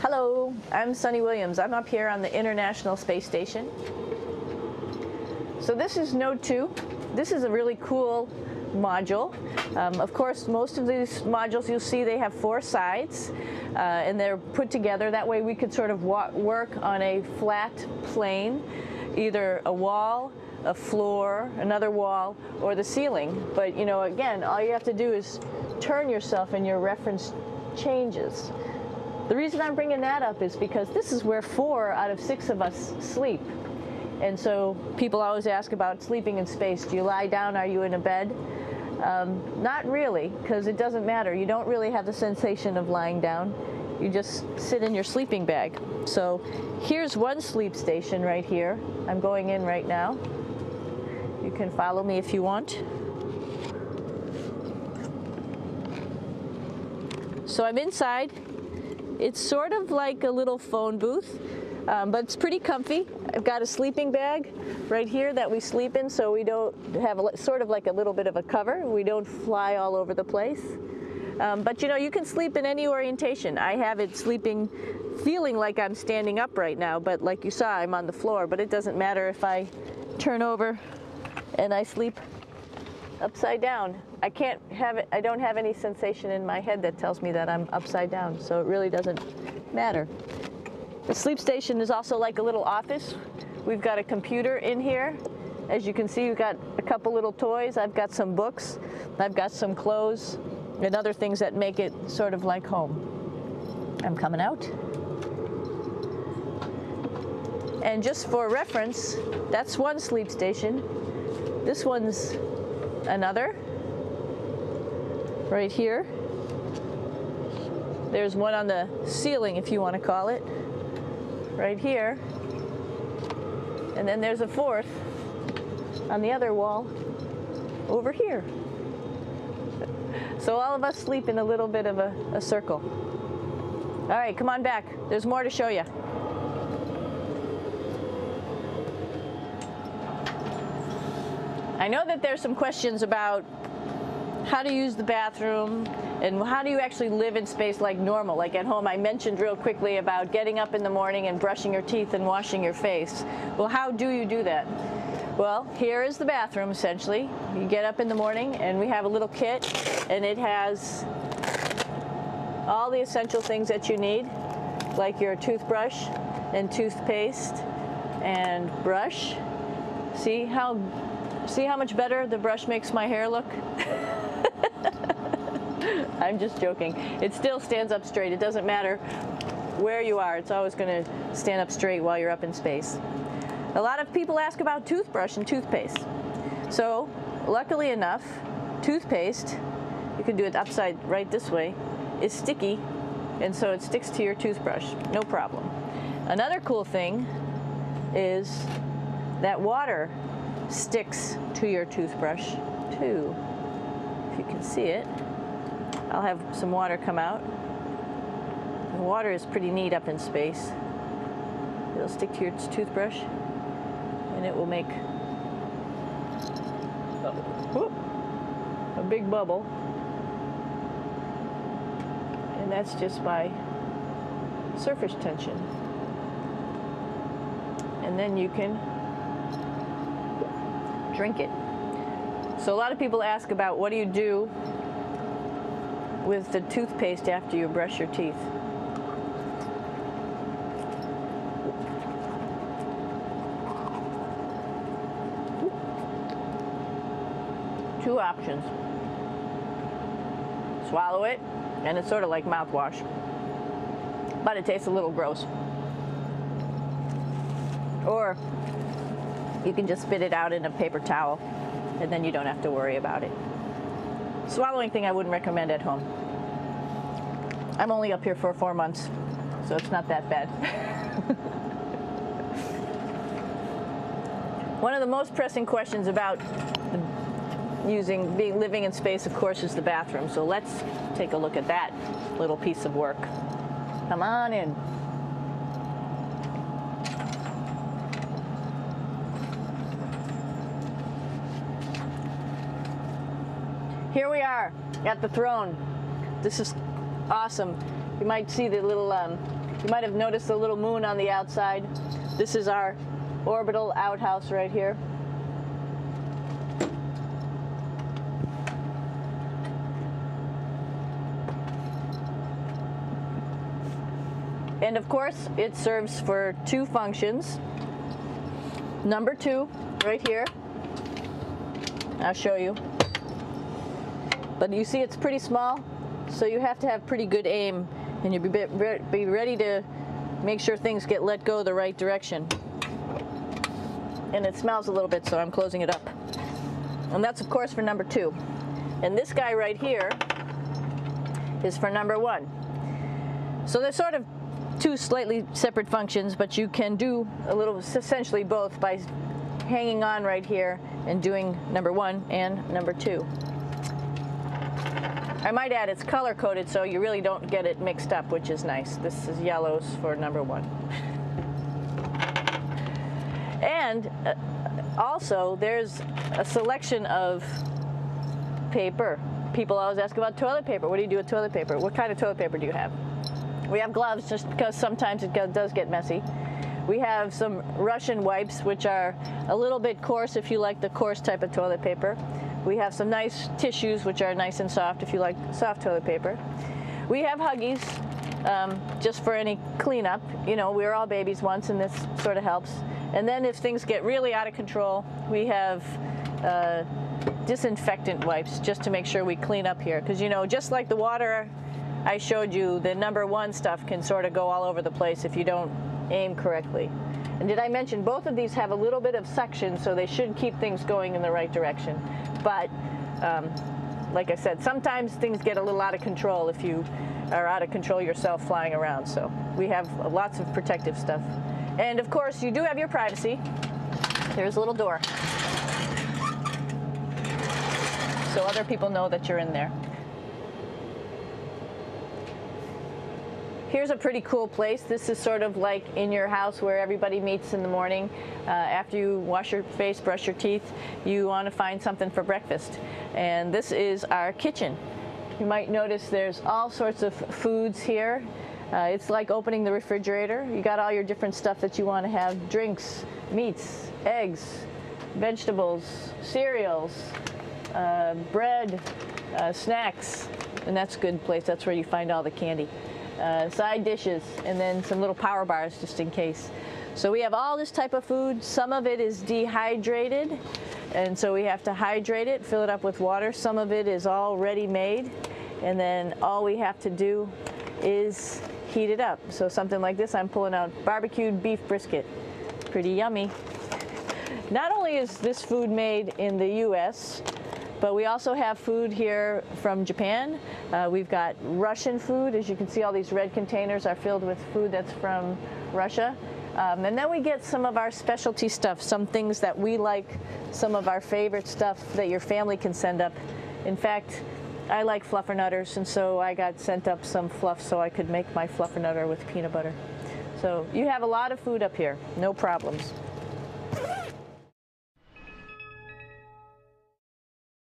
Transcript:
Hello, I'm Sunny Williams. I'm up here on the International Space Station. So this is Node 2. This is a really cool module. Of course, most of these modules you'll see they have 4 sides and they're put together. That way we could sort of work on a flat plane, either a wall, a floor, another wall, or the ceiling. But you know, again, all you have to do is turn yourself and your reference changes. The reason I'm bringing that up is because this is where 4 out of 6 of us sleep. And so people always ask about sleeping in space. Do you lie down? Are you in a bed? Not really, because it doesn't matter. You don't really have the sensation of lying down. You just sit in your sleeping bag. So here's one sleep station right here. I'm going in right now. You can follow me if you want. So I'm inside. It's sort of like a little phone booth, but it's pretty comfy. I've got a sleeping bag right here that we sleep in, so we don't have sort of like a little bit of a cover. We don't fly all over the place. But you know, you can sleep in any orientation. I have it sleeping, feeling like I'm standing up right now, but like you saw, I'm on the floor. But it doesn't matter if I turn over and I sleep upside down. I can't have it, I don't have any sensation in my head that tells me that I'm upside down, so it really doesn't matter. The sleep station is also like a little office. We've got a computer in here. As you can see, we've got a couple little toys. I've got some books. I've got some clothes and other things that make it sort of like home. I'm coming out. And just for reference, that's one sleep station. This one's another. Right here. There's one on the ceiling, if you want to call it, right here. And then there's a 4th on the other wall over here. So all of us sleep in a little bit of a circle. All right, come on back. There's more to show you. I know that there's some questions about how to use the bathroom and how do you actually live in space like normal, like at home. I mentioned real quickly about getting up in the morning and brushing your teeth and washing your face. Well, how do you do that? Well, here is the bathroom essentially. You get up in the morning and we have a little kit and it has all the essential things that you need, like your toothbrush and toothpaste and brush. See how much better the brush makes my hair look? I'm just joking. It still stands up straight. It doesn't matter where you are. It's always going to stand up straight while you're up in space. A lot of people ask about toothbrush and toothpaste. So, luckily enough, toothpaste, you can do it upside right this way, is sticky, and so it sticks to your toothbrush. No problem. Another cool thing is that water sticks to your toothbrush too. If you can see it, I'll have some water come out. The water is pretty neat up in space. It'll stick to your toothbrush and it will make a big bubble. And that's just by surface tension. And then you can drink it. So a lot of people ask about what do you do with the toothpaste after you brush your teeth. Two options. Swallow it, and it's sort of like mouthwash, but it tastes a little gross. Or you can just spit it out in a paper towel, and then you don't have to worry about it. Swallowing thing I wouldn't recommend at home. I'm only up here for 4 months, so it's not that bad. One of the most pressing questions about living in space, of course, is the bathroom. So let's take a look at that little piece of work. Come on in. Here we are at the throne. This is awesome. You might see the little You might have noticed the little moon on the outside. This is our orbital outhouse right here. And of course, it serves for 2 functions. Number 2, right here. I'll show you. But you see it's pretty small, so you have to have pretty good aim, and you'll be ready to make sure things get let go the right direction. And it smells a little bit, so I'm closing it up. And that's of course for number 2. And this guy right here is for number 1. So they're sort of 2 slightly separate functions, but you can do a little, essentially both, by hanging on right here and doing number 1 and number 2. I might add it's color coded, so you really don't get it mixed up, which is nice. This is yellows for number 1. And also there's a selection of paper. People always ask about toilet paper. What do you do with toilet paper? What kind of toilet paper do you have? We have gloves, just because sometimes it does get messy. We have some Russian wipes, which are a little bit coarse if you like the coarse type of toilet paper. We have some nice tissues, which are nice and soft if you like soft toilet paper. We have Huggies, just for any cleanup. You know, we were all babies once, and this sort of helps. And then if things get really out of control, we have disinfectant wipes, just to make sure we clean up here. Because, you know, just like the water I showed you, the number 1 stuff can sort of go all over the place if you don't aim correctly. And did I mention both of these have a little bit of suction, so they should keep things going in the right direction. But like I said, sometimes things get a little out of control if you are out of control yourself flying around. So we have lots of protective stuff. And of course, you do have your privacy. There's a little door, so other people know that you're in there. Here's a pretty cool place. This is sort of like in your house where everybody meets in the morning. After you wash your face, brush your teeth, you want to find something for breakfast. And this is our kitchen. You might notice there's all sorts of foods here. It's like opening the refrigerator. You got all your different stuff that you want to have: drinks, meats, eggs, vegetables, cereals, bread, snacks. And that's a good place. That's where you find all the candy. Side dishes, and then some little power bars just in case. So we have all this type of food. Some of it is dehydrated, and so we have to hydrate it, fill it up with water. Some of it is already made, and then all we have to do is heat it up. So something like this, I'm pulling out barbecued beef brisket. Pretty yummy. Not only is this food made in the US, but we also have food here from Japan. We've got Russian food. As you can see, all these red containers are filled with food that's from Russia. And then we get some of our specialty stuff, some things that we like, some of our favorite stuff that your family can send up. In fact, I like fluffernutters, and so I got sent up some fluff so I could make my fluffernutter with peanut butter. So you have a lot of food up here, no problems.